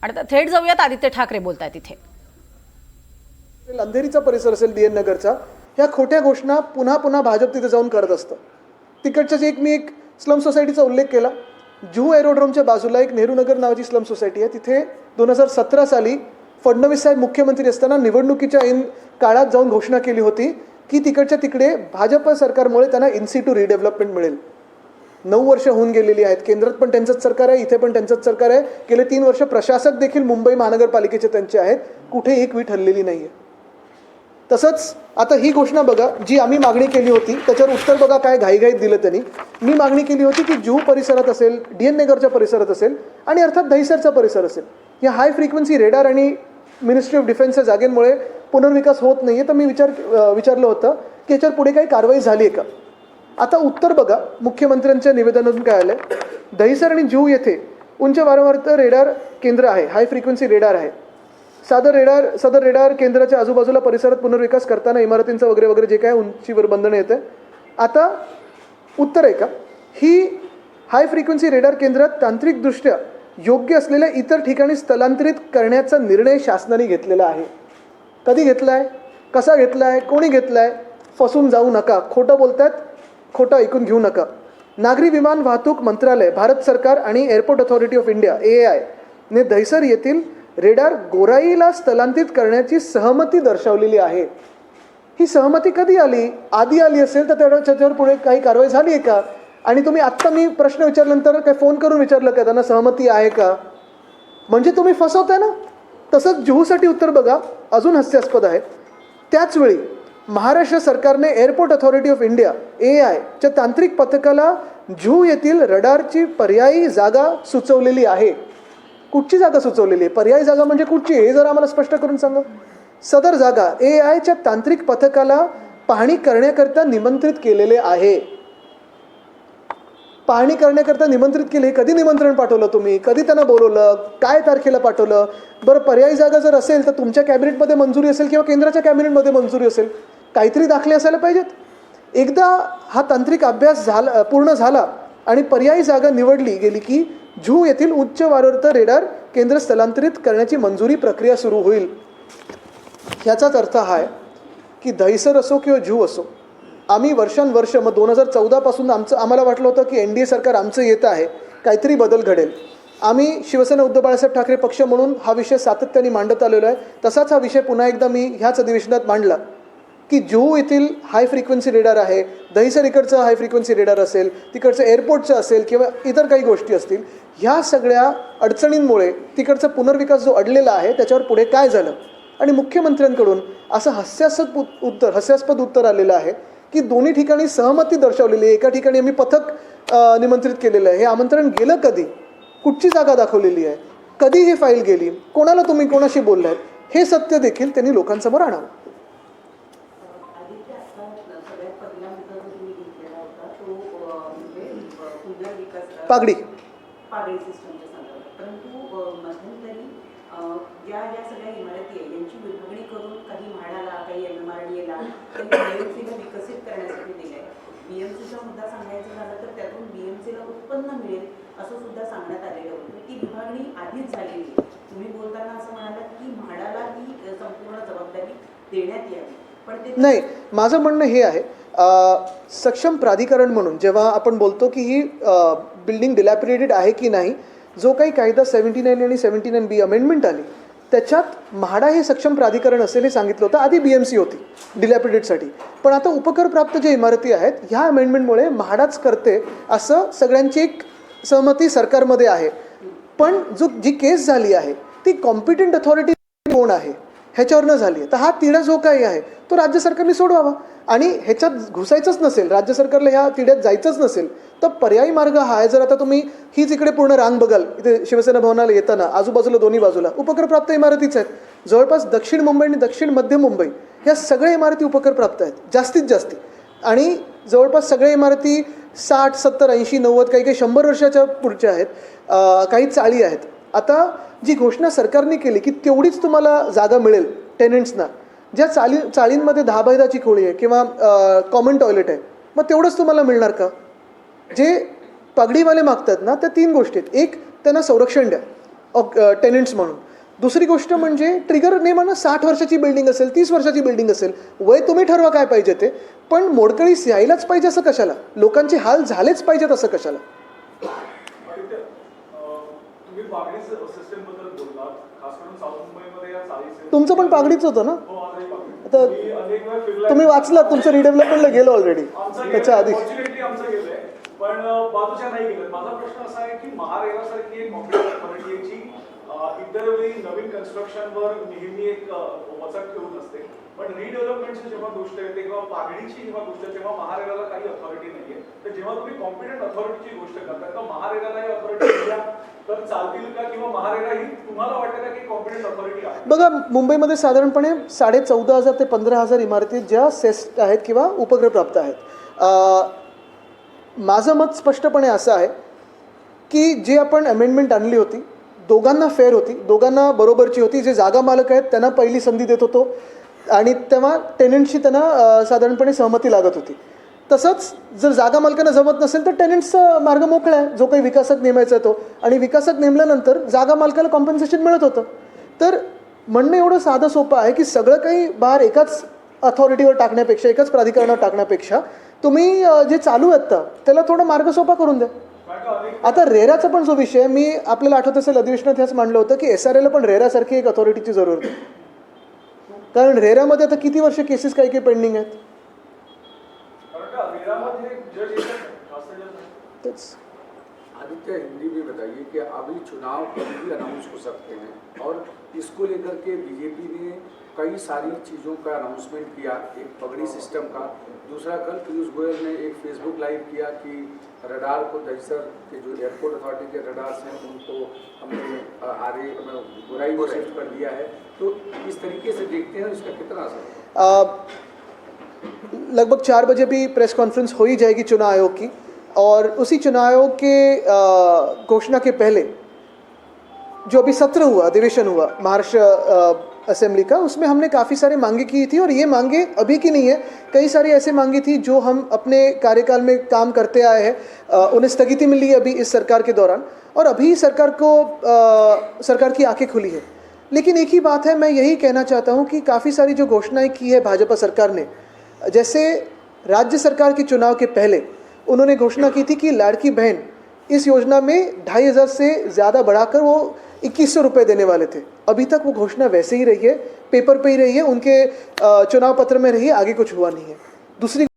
आणि आता थेट जाऊयात, आदित्य ठाकरे बोलतायत इथे. अंधेरीचा परिसर असेल, DN नगरचा, ह्या खोट्या घोषणा पुन्हा पुन्हा भाजप तिथे जाऊन करत असतं. तिकडच्याच मी एक स्लम सोसायटीचा उल्लेख केला. जुहू एरोड्रोमच्या बाजूला एक नेहरू नगर नावाची स्लम सोसायटी आहे. तिथे 2017 साली फडणवीस साहेब मुख्यमंत्री असताना निवडणुकीच्या काळात जाऊन घोषणा केली होती की तिकडच्या तिकडे भाजप सरकारमुळे त्यांना इन-सिटू रिडेव्हलपमेंट मिळेल. 9 वर्ष होऊन गेलेली आहेत. केंद्रात पण त्यांचंच सरकार आहे, इथे पण त्यांचंच सरकार आहे. गेले 3 वर्ष प्रशासक देखील मुंबई महानगरपालिकेचे त्यांचे आहेत. कुठे एक वीट हललेली नाही आहे. तसंच आता ही घोषणा बघा, जी आम्ही मागणी केली होती त्याच्यावर उत्तर बघा काय घाईघाईत दिलं त्यांनी. मी मागणी केली होती की जुहू परिसरात असेल, DN नगरच्या परिसरात असेल आणि अर्थात दहिसरचा परिसर असेल, या हाय फ्रिक्वेन्सी रेडार आणि मिनिस्ट्री ऑफ डिफेन्सच्या जागेंमुळे पुनर्विकास होत नाही आहे. तर मी विचारलं होतं की याच्यावर पुढे काही कारवाई झाली आहे का. आता उत्तर बघा, मुख्यमंत्र्यांच्या निवेदनातून काय आलं. दहिसर आणि जुहू येथे उंच वारंवारता रेडार केंद्र आहे, हाय फ्रिक्वेन्सी रेडार आहे. सदर रेडार केंद्राच्या आजूबाजूला परिसरात पुनर्विकास करताना इमारतींचं वगैरे वगैरे जे काय उंचीवर बंधनं येतं. आता उत्तर आहे का, ही हाय फ्रिक्वेन्सी रेडार केंद्रात तांत्रिकदृष्ट्या योग्य असलेल्या इतर ठिकाणी स्थलांतरित करण्याचा निर्णय शासनाने घेतलेला आहे. कधी घेतला आहे, कसा घेतला आहे, कोणी घेतला आहे. फसून जाऊ नका. खोटं बोलतात, खोटं ऐकून घेऊ नका. नागरी विमान वाहतूक मंत्रालय, भारत सरकार आणि airport authority of India AAI ने दहिसर येथील रेडार गोराईला स्थलांतरित करण्याची सहमती दर्शवलेली आहे. ही सहमती कधी आली, आधी आली असेल तर त्याच्यावर पुढे काही कारवाई झाली आहे का. आणि तुम्ही आत्ता मी प्रश्न विचारल्यानंतर काय फोन करून विचारलं का त्यांना सहमती आहे का. म्हणजे तुम्ही फसवताय ना. तसंच जुहूसाठी उत्तर बघा, अजून हास्यास्पद आहे. त्याचवेळी महाराष्ट्र सरकारने airport authority of India AAI च्या तांत्रिक पथकाला जुहू येथील रडारची पर्यायी जागा सुचवलेली आहे. कुठची जागा सुचवलेली आहे, पर्यायी जागा म्हणजे कुठची, हे जर आम्हाला स्पष्ट करून सांगा. सदर जागा AAI च्या तांत्रिक पथकाला पाहणी करण्याकरता निमंत्रित केलेले आहे. पाहणी करण्याकरता निमंत्रित केले. कधी निमंत्रण पाठवलं तुम्ही, कधी त्यांना बोलवलं, काय तारखेला पाठवलं. बरं, पर्यायी जागा जर असेल तर तुमच्या कॅबिनेटमध्ये मंजुरी असेल किंवा केंद्राच्या कॅबिनेटमध्ये मंजुरी असेल. काहीतरी दाखले असायला पाहिजेत. एकदा हा तांत्रिक अभ्यास पूर्ण झाला आणि पर्यायी जागा निवडली गेली की जुहू येथील उच्च वारंवारता रेडार केंद्र स्थलांतरित करण्याची मंजुरी प्रक्रिया सुरू होईल. ह्याचाच अर्थ हा आहे की दहिसर असो किंवा जुहू असो, आम्ही वर्षानुवर्ष, मग 2014 पासून आम्हाला वाटलं होतं की NDA सरकार आमचं येतं आहे, काहीतरी बदल घडेल. आम्ही शिवसेना उद्धव बाळासाहेब ठाकरे पक्ष म्हणून हा विषय सातत्याने मांडत आलेलो आहे. तसाच हा विषय पुन्हा एकदा मी ह्याच अधिवेशनात मांडला की जुहू येथील हाय फ्रिक्वेन्सी रेडार आहे, दहिसर इकडचं हाय फ्रिक्वेन्सी रेडार असेल, तिकडचं एअरपोर्टचं असेल किंवा इतर काही गोष्टी असतील, ह्या सगळ्या अडचणींमुळे तिकडचा पुनर्विकास जो अडलेला आहे त्याच्यावर पुढे काय झालं. आणि मुख्यमंत्र्यांकडून असं हास्यास्पद उत्तर आलेलं आहे की दोन्ही ठिकाणी सहमती दर्शवलेली आहे. एका ठिकाणी आम्ही पथक निमंत्रित केलेलं आहे. हे आमंत्रण गेलं कधी, कुठची जागा दाखवलेली आहे, कधी ही फाईल गेली, कोणाला तुम्ही कोणाशी बोललात, हे सत्य देखील त्यांनी लोकांसमोर आणावं. पागडी सिस्टमच्या संदर्भात, परंतु मध्यंतरी ज्या सगळ्या इमारती आहे यांची विभागणी करून काही म्हाडाला, काही MMRDA ला, काही BMC ला विकसित करण्यासाठी दिले आहे. BMCचा मुद्दा सांगायचा झाला तर त्यातून BMC ला उत्पन्न मिळेल असं सुद्धा सांगण्यात आलेलं होतं. ती विभागणी आधीच झालेली आहे. तुम्ही बोलताना असं म्हणालात की म्हाडाला ही संपूर्ण जबाबदारी देण्यात यावी, पण ते नाही. माझं म्हणणं हे आहे, सक्षम प्राधिकरण म्हणून जेव्हा आपण बोलतो की ही बिल्डिंग डिलॅपिडेटेड आहे की नाही, जो काही कायदा 79 आणि 79B अमेंडमेंट आली त्याच्यात म्हाडा हे सक्षम प्राधिकरण असेल हे सांगितलं होतं. आधी BMC होती डिलॅपिडेटसाठी, पण आता उपकरप्राप्त ज्या इमारती आहेत ह्या अमेंडमेंटमुळे म्हाडाच करते असं सगळ्यांची एक सहमती सरकारमध्ये आहे. पण जी केस झाली आहे ती कॉम्पिटंट अथॉरिटी कोण आहे ह्याच्यावरनं झाली आहे. तर हा तिढा जो काही आहे तो राज्य सरकारने सोडवावा. आणि ह्याच्यात घुसायचंच नसेल, राज्य सरकारला ह्या तिढ्यात जायचंच नसेल तर पर्यायी मार्ग हा आहे. जर आता तुम्ही हीच इकडे पूर्ण रांग बघाल, इथे शिवसेना भवनाला येताना आजूबाजूला दोन्ही बाजूला उपकरप्राप्त इमारतीच आहेत. जवळपास दक्षिण मुंबई आणि दक्षिण मध्य मुंबई ह्या सगळ्या इमारती उपकरप्राप्त आहेत जास्तीत जास्त. आणि जवळपास सगळ्या इमारती 60, 70, 80, 90, काही 100 वर्षाच्या पुढच्या आहेत, काही चाळी आहेत. आता जी घोषणा सरकारने केली की तेवढीच तुम्हाला जागा मिळेल टेनंट्सना, ज्या चाळींमध्ये 10 बाय 10ची खोळी आहे किंवा कॉमन टॉयलेट आहे, मग तेवढंच तुम्हाला मिळणार का. जे पगडीवाले मागतात ना, त्या 3 गोष्टी आहेत. एक, त्यांना संरक्षण द्या. टेनंट्स म्हणून. दुसरी गोष्ट म्हणजे ट्रिगर नेमानं 60 वर्षाची बिल्डिंग असेल, 30 वर्षाची बिल्डिंग असेल, वय तुम्ही ठरवा काय पाहिजे ते, पण मोडकळीस यायलाच पाहिजे असं कशाला, लोकांचे हाल झालेच पाहिजेत असं कशाला. तुम्ही पागडी सिस्टम बद्दल बोललात, खास करून साऊथ मुंबईमध्ये या चाळीस तुमचं पण पागडीच होतं ना. हो, आजही पागडी. आता मी अनेक वेळा फिरलाय. तुम्ही वाचलात, तुमचं रिडेव्हलपमेंटला गेलं ऑलरेडी त्याच्या आधी. फॉर्च्युनेटली आमचं गेलंय, पण बाजूच्या नाही गेलं. माझा प्रश्न असा आहे की महारेरासारखी एक कॉम्प्युटर ऑथॉरिटी याची इतर वेळी नवीन कन्स्ट्रक्शनवर नेहमी एक वचक ठेवून असते, पण रिडेव्हलपमेंटची जेव्हा गोष्ट येते किंवा पागडीची जेव्हा गोष्ट येते तेव्हा महारेराला काही ऑथॉरिटी नाहीये. तर जेव्हा तुम्ही कॉम्पिटंट ऑथॉरिटीची गोष्ट करता तर महारेराला ही ऑथॉरिटी दिल्या तर चालतील का, किंवा महारेरा ही तुम्हाला वाटतं का की कॉम्पिटंट ऑथॉरिटी आहे? बघा, मुंबईमध्ये साधारणपणे 14,500 ते 15,000 इमारती ज्या सेस्ट आहेत किंवा उपग्रहप्राप्त आहेत. माझं मत स्पष्टपणे असं आहे की जे आपण अमेंडमेंट आणली होती दोघांना फेअर होती, दोघांना बरोबरची होती. जे जागा मालक आहेत त्यांना पहिली संधी देत होतो आणि तेव्हा टेनंटशी त्यांना साधारणपणे सहमती लागत होती. तसंच जर जागा मालकांना जमत नसेल तर टेनंट्सचा मार्ग मोकळा आहे, जो काही विकासक नेमायचा तो, आणि विकासक नेमल्यानंतर जागा मालकाला कॉम्पन्सेशन मिळत होतं. तर म्हणणं एवढं साधं सोपं आहे की सगळं काही बाहेर एकाच अथॉरिटीवर टाकण्यापेक्षा, एकाच प्राधिकरणावर टाकण्यापेक्षा तुम्ही जे चालू आहेत त्याला थोडा मार्ग सोपा करून द्या. आता रेराचा पण जो विषय, मी आपल्याला आठवत असेल अधिवेशनात ह्याच मांडलं होतं की SRA ला पण रेरासारखी एक अथॉरिटीची जरूरत आहे. कारण रेरामध्ये आता किती वर्ष केसेस काही काही पेंडिंग आहेत. तेच. आदित्य, हिंदी में बताइए कि अभी चुनाव कभी भी अनाउंस हो सकते हैं और इसको लेकर के बीजेपी ने कई सारी चीज़ों का अनाउंसमेंट किया, एक पगड़ी सिस्टम का. दूसरा, कल पीयूष गोयल ने एक फेसबुक लाइव किया कि रडार को दहिसर के जो एयरपोर्ट अथॉरिटी के रडार्स हैं उनको हमने बुराई में शिफ्ट कर दिया है. तो इस तरीके से देखते हैं इसका कितना असर? लगभग 4 बजे भी प्रेस कॉन्फ्रेंस हो ही जाएगी चुनाव आयोग की, और उसी चुनाव आयोग के घोषणा के पहले जो अभी सत्र हुआ, अधिवेशन हुआ महाराष्ट्र असेंबली का, उसमें हमने काफ़ी सारी मांगे की थी. और ये मांगे अभी की नहीं है, कई सारी ऐसी मांगी थी जो हम अपने कार्यकाल में काम करते आए हैं. उन्हें स्थगिति मिली है अभी इस सरकार के दौरान, और अभी सरकार की आंखें खुली है. लेकिन एक ही बात है, मैं यही कहना चाहता हूँ कि काफ़ी सारी जो घोषणाएं की है भाजपा सरकार ने, जैसे राज्य सरकार के चुनाव के पहले उन्होंने घोषणा की थी कि लाड़की बहन इस योजना में 2,500 से ज़्यादा बढ़ाकर वो 2,100 रुपये देने वाले थे. अभी तक वो घोषणा वैसे ही रही है, पेपर पे ही रही है, उनके चुनाव पत्र में रही है, आगे कुछ हुआ नहीं है. दूसरी